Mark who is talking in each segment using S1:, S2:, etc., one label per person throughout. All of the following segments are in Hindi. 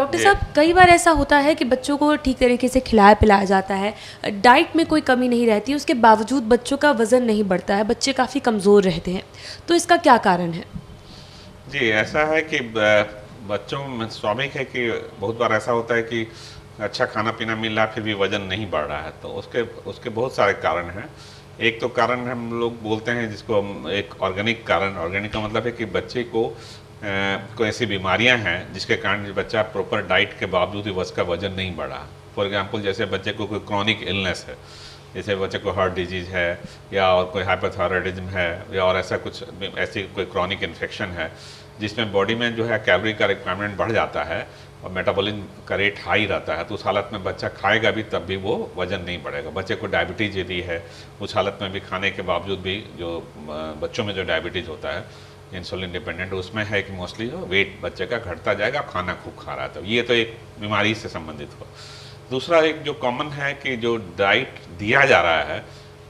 S1: डॉक्टर
S2: जी।
S1: साहब, कई बार ऐसा होता है कि बच्चों को ठीक तरीके से खिलाया पिलाया जाता है, डाइट में कोई कमी नहीं रहती, उसके बावजूद बच्चों का वज़न नहीं बढ़ता है, बच्चे काफ़ी कमज़ोर रहते हैं। तो इसका क्या कारण है?
S2: जी, ऐसा है कि बच्चों में स्वाभाविक है कि बहुत बार ऐसा होता है कि अच्छा खाना-पीना मिल रहा है, फिर भी वज़न नहीं बढ़ रहा है, तो उसके उसके बहुत सारे कारण हैं। एक तो कारण हम लोग बोलते हैं जिसको हम एक ऑर्गेनिक कारण, ऑर्गेनिक का मतलब है कि बच्चे को कोई ऐसी बीमारियां हैं जिसके कारण जो बच्चा प्रॉपर डाइट के बावजूद भी उसका वज़न नहीं बढ़ा। फॉर एग्जांपल जैसे बच्चे को कोई क्रॉनिक इलनेस है, जैसे बच्चे को हार्ट डिजीज़ है या और कोई हाइपोथायराइडिज्म है या और ऐसा कुछ ऐसी कोई क्रॉनिक इन्फेक्शन है जिसमें बॉडी में जो है कैलोरी का रिक्वायरमेंट बढ़ जाता है और मेटाबॉलिज्म का रेट हाई रहता है, तो उस हालत में बच्चा खाएगा भी तब भी वो वज़न नहीं बढ़ेगा। बच्चे को डायबिटीज़ यदि है, उस हालत में भी खाने के बावजूद भी जो बच्चों में जो डायबिटीज़ होता है इंसुलिन डिपेंडेंट, उसमें है कि मोस्टली जो वेट बच्चे का घटता जाएगा, खाना खूब खा रहा है, तो ये तो एक बीमारी से संबंधित हुआ। दूसरा एक जो कॉमन है कि जो डाइट दिया जा रहा है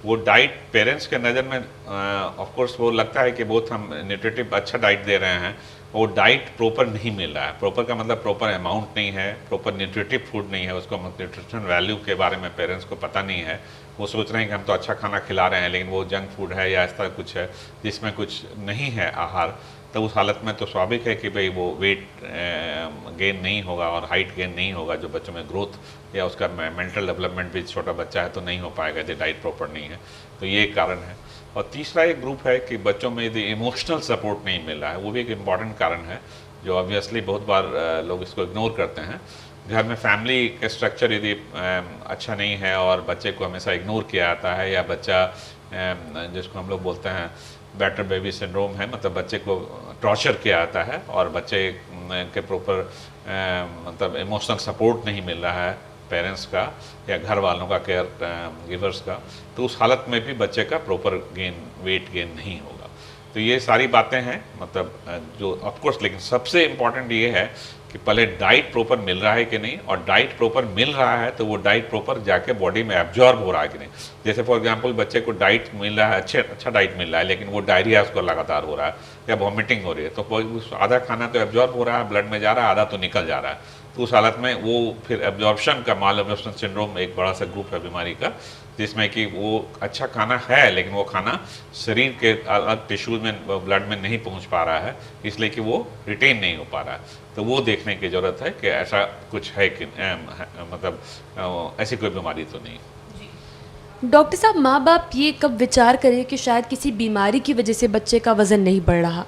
S2: वो डाइट पेरेंट्स के नज़र में ऑफ कोर्स वो लगता है कि बहुत हम न्यूट्रिटिव अच्छा डाइट दे रहे हैं, वो डाइट प्रॉपर नहीं मिल रहा है। प्रॉपर का मतलब प्रॉपर अमाउंट नहीं है, प्रॉपर न्यूट्रिटिव फूड नहीं है, उसको न्यूट्रिशन वैल्यू के बारे में पेरेंट्स को पता नहीं है। वो सोच रहे हैं कि हम तो अच्छा खाना खिला रहे हैं लेकिन वो जंक फूड है या इस तरह कुछ है जिसमें कुछ नहीं है आहार, तो उस हालत में तो स्वाभाविक है कि भाई वो वेट गेन नहीं होगा और हाइट गेन नहीं होगा, जो बच्चों में ग्रोथ या उसका मेंटल डेवलपमेंट भी छोटा बच्चा है तो नहीं हो पाएगा यदि डाइट प्रॉपर नहीं है, तो ये एक कारण है। और तीसरा एक ग्रुप है कि बच्चों में यदि इमोशनल सपोर्ट नहीं मिल रहा है, वो भी एक इम्पॉर्टेंट कारण है जो ऑब्वियसली बहुत बार लोग इसको इग्नोर करते हैं। घर में फैमिली का स्ट्रक्चर यदि अच्छा नहीं है और बच्चे को हमेशा इग्नोर किया जाता है या बच्चा जिसको हम लोग बोलते हैं बैटर बेबी सिंड्रोम है, मतलब बच्चे को टॉर्चर किया जाता है और बच्चे के प्रॉपर मतलब इमोशनल सपोर्ट नहीं मिल रहा है पेरेंट्स का या घर वालों का, केयर गिवर्स का, तो उस हालत में भी बच्चे का प्रॉपर वेट गेन नहीं होगा। तो ये सारी बातें हैं, मतलब जो ऑफकोर्स, लेकिन सबसे इम्पॉर्टेंट ये है कि पहले डाइट प्रॉपर मिल रहा है कि नहीं, और डाइट प्रॉपर मिल रहा है तो वो डाइट प्रॉपर जाके बॉडी में एब्जॉर्ब हो रहा है कि नहीं। जैसे फॉर एग्जांपल बच्चे को डाइट मिल रहा है, अच्छा डाइट मिल रहा है, लेकिन वो डायरिया उसको लगातार हो रहा है या वॉमिटिंग हो रही है, तो आधा खाना तो एब्जॉर्ब हो रहा है, ब्लड में जा रहा है, आधा तो निकल जा रहा है। तो उस हालत में वो फिर एब्जॉर्प्शन का, माल एब्जॉर्प्शन सिंड्रोम एक बड़ा सा ग्रुप है बीमारी का, जिसमें कि वो अच्छा खाना है लेकिन वो खाना शरीर के अलग टिश्यूज में, ब्लड में नहीं पहुंच पा रहा है, इसलिए कि वो रिटेन नहीं हो पा रहा है। तो वो देखने की ज़रूरत है कि ऐसा कुछ है कि मतलब ऐसी कोई बीमारी तो नहीं।
S1: डॉक्टर साहब, माँ बाप ये कब विचार करें कि शायद किसी बीमारी की वजह से बच्चे का वज़न नहीं बढ़ रहा?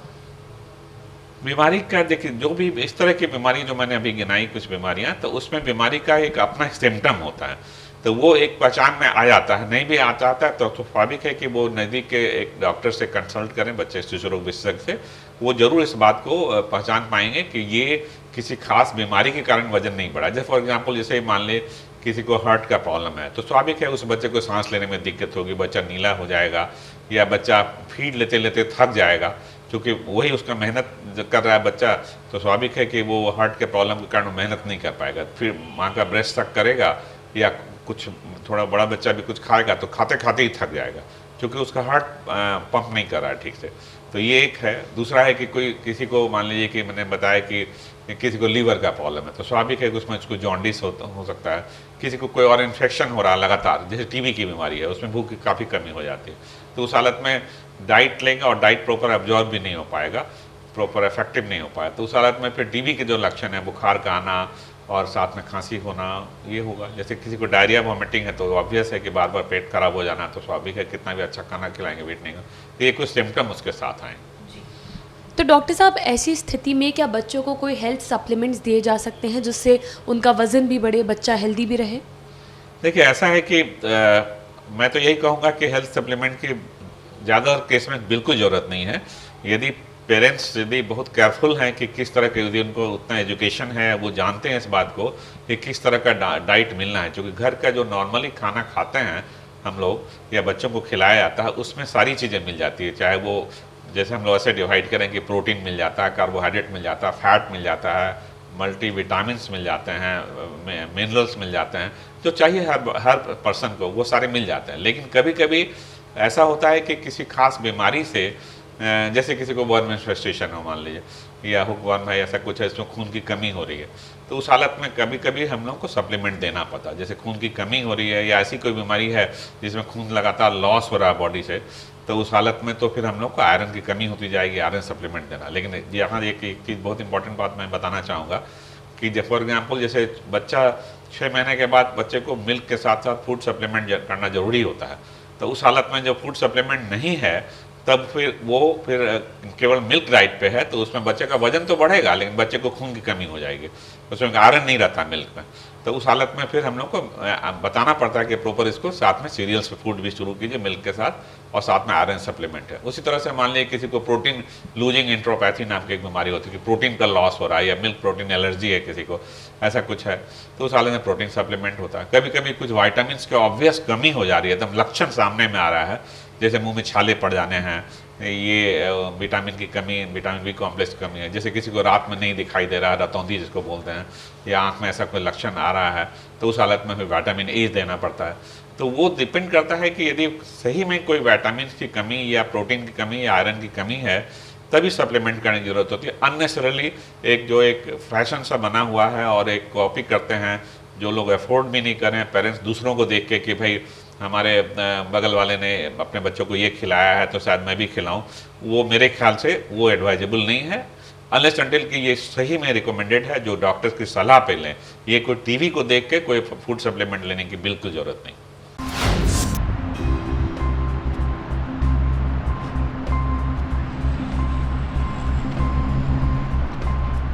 S2: बीमारी का देखिए, जो भी इस तरह की बीमारी जो मैंने अभी गिनाई कुछ बीमारियां, तो उसमें बीमारी का एक अपना सिम्टम होता है, तो वो एक पहचान में आ जाता है। नहीं भी आ जाता है तो स्वाभाविक है कि वो नज़दीक के एक डॉक्टर से कंसल्ट करें, बच्चे शिशु रोग विशेषज्ञ से, वो जरूर इस बात को पहचान पाएंगे कि ये किसी खास बीमारी के कारण वजन नहीं बढ़ा। जैसे फॉर एग्जाम्पल, जैसे मान ले किसी को हार्ट का प्रॉब्लम है, तो स्वाभाविक है उस बच्चे को सांस लेने में दिक्कत होगी, बच्चा नीला हो जाएगा या बच्चा फीड लेते लेते थक जाएगा, क्योंकि वही उसका मेहनत कर रहा है बच्चा, तो स्वाभाविक है कि वो हार्ट के प्रॉब्लम के कारण मेहनत नहीं कर पाएगा। फिर माँ का ब्रेस्ट तक करेगा या कुछ थोड़ा बड़ा बच्चा भी कुछ खाएगा तो खाते खाते ही थक जाएगा, क्योंकि उसका हार्ट पंप नहीं कर रहा है ठीक से। तो ये एक है। दूसरा है कि कोई किसी को मान लीजिए कि मैंने बताया कि किसी को लीवर का प्रॉब्लम है, तो स्वाभाविक है कि उसमें उसको जॉन्डिस हो सकता है। किसी को कोई और इन्फेक्शन हो रहा है लगातार, जैसे टीबी की बीमारी है, उसमें भूख की काफ़ी कमी हो जाती है, तो उस हालत में डाइट लेंगे और डाइट प्रॉपर एब्जॉर्ब भी नहीं हो पाएगा, प्रॉपर इफेक्टिव नहीं हो पाया, तो उस हालत में फिर टीबी के जो लक्षण है, बुखार का आना और साथ में खांसी होना, ये होगा। जैसे किसी को डायरिया वॉमिटिंग है तो ऑब्वियस है कि बार बार पेट खराब हो जाना, तो स्वाभाविक है कितना भी अच्छा खाना खिलाएंगे वेट नहीं होगा। ये कुछ सिम्टम उसके साथ आए।
S1: तो डॉक्टर साहब, ऐसी स्थिति में क्या बच्चों को कोई हेल्थ सप्लीमेंट्स दिए जा सकते हैं जिससे उनका वज़न भी बढ़े, बच्चा हेल्दी भी रहे?
S2: देखिए, ऐसा है कि मैं तो यही कहूँगा कि हेल्थ सप्लीमेंट की ज़्यादा केस में बिल्कुल ज़रूरत नहीं है। यदि पेरेंट्स यदि बहुत केयरफुल हैं कि किस तरह के, यदि उनको उतना एजुकेशन है, वो जानते हैं इस बात को कि किस तरह का डाइट मिलना है, क्योंकि घर का जो नॉर्मली खाना खाते हैं हम लोग या बच्चों को खिलाया जाता है, उसमें सारी चीज़ें मिल जाती है। चाहे वो, जैसे हम लोग ऐसे डिवाइड करें कि प्रोटीन मिल जाता है, कार्बोहाइड्रेट मिल जाता है, फैट मिल जाता है, मल्टी विटामिन्स मिल जाते हैं, मिनरल्स मिल जाते हैं, जो चाहिए हर पर्सन को वो सारे मिल जाते हैं। लेकिन कभी कभी ऐसा होता है कि किसी खास बीमारी से जैसे किसी को बर्न मेनिफेस्टेशन हो मान लीजिए, या हुकवर्म है, ऐसा कुछ है, इसमें खून की कमी हो रही है, तो उस हालत में कभी कभी हम लोग को सप्लीमेंट देना पड़ता है। जैसे खून की कमी हो रही है या ऐसी कोई बीमारी है जिसमें खून लगातार लॉस हो रहा है बॉडी से, तो उस हालत में तो फिर हम लोग को आयरन की कमी होती जाएगी, आयरन सप्लीमेंट देना। लेकिन यहाँ एक चीज़ बहुत इंपॉर्टेंट बात मैं बताना चाहूँगा कि फॉर एग्जाम्पल जैसे बच्चा 6 महीने के बाद बच्चे को मिल्क के साथ साथ फूड सप्लीमेंट करना जरूरी होता है, तो उस हालत में जब फूड सप्लीमेंट नहीं है तब फिर केवल मिल्क डाइट पे है, तो उसमें बच्चे का वजन तो बढ़ेगा लेकिन बच्चे को खून की कमी हो जाएगी, उसमें आयरन नहीं रहता मिल्क में। तो उस हालत में फिर हम लोग को बताना पड़ता है कि प्रॉपर इसको साथ में सीरियल्स फूड भी शुरू कीजिए मिल्क के साथ, और साथ में आयरन सप्लीमेंट है। उसी तरह से मान लीजिए किसी को प्रोटीन लूजिंग इंट्रोपैथी नाम की एक बीमारी होती है कि प्रोटीन का लॉस हो रहा है, या मिल्क प्रोटीन एलर्जी है किसी को, ऐसा कुछ है, तो उस हालत में प्रोटीन सप्लीमेंट होता है। कभी कभी कुछ वाइटामिन की ऑब्वियस कमी हो जा रही है, एकदम लक्षण सामने में आ रहा है, जैसे मुंह में छाले पड़ जाने हैं, ये विटामिन की कमी, विटामिन बी कॉम्प्लेक्स की कमी है, जैसे किसी को रात में नहीं दिखाई दे रहा है, रतौंधी जिसको बोलते हैं, या आंख में ऐसा कोई लक्षण आ रहा है, तो उस हालत में फिर विटामिन ए देना पड़ता है। तो वो डिपेंड करता है कि यदि सही में कोई विटामिन की कमी या प्रोटीन की कमी या आयरन की कमी है तभी सप्लीमेंट करने की जरूरत होती है। अननेसेसरली एक फैशन सा बना हुआ है और एक कॉपी करते हैं, जो लोग अफोर्ड भी नहीं करें, पेरेंट्स दूसरों को देख के कि भाई हमारे बगल वाले ने अपने बच्चों को ये खिलाया है तो शायद मैं भी खिलाऊं, वो मेरे ख्याल से वो एडवाइजेबल नहीं है, अनलेस अनटिल कि ये सही में रिकमेंडेड है, जो डॉक्टर्स की सलाह पे लें। ये कोई टीवी को देख के कोई फूड सप्लीमेंट लेने की बिल्कुल जरूरत नहीं।